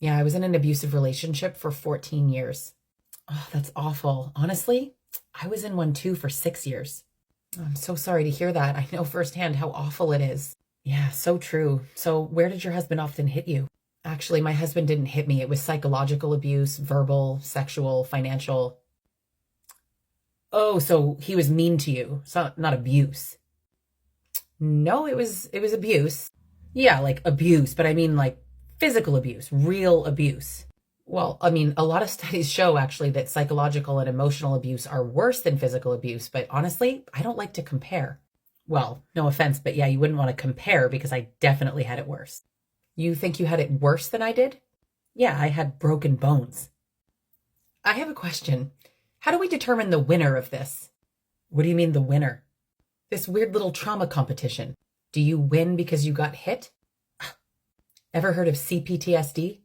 Yeah, I was in an abusive relationship for 14 years. Oh, that's awful. Honestly, I was in one too for 6 years. I'm so sorry to hear that. I know firsthand how awful it is. Yeah, so true. So, where did your husband often hit you? Actually, my husband didn't hit me. It was psychological abuse, verbal, sexual, financial. Oh, so he was mean to you. So not abuse. No, it was abuse. Yeah, like abuse, but I mean like physical abuse, real abuse. Well, I mean, a lot of studies show actually that psychological and emotional abuse are worse than physical abuse, but honestly, I don't like to compare. Well, no offense, but yeah, you wouldn't want to compare because I definitely had it worse. You think you had it worse than I did? Yeah, I had broken bones. I have a question. How do we determine the winner of this? What do you mean the winner? This weird little trauma competition. Do you win because you got hit? Ever heard of CPTSD?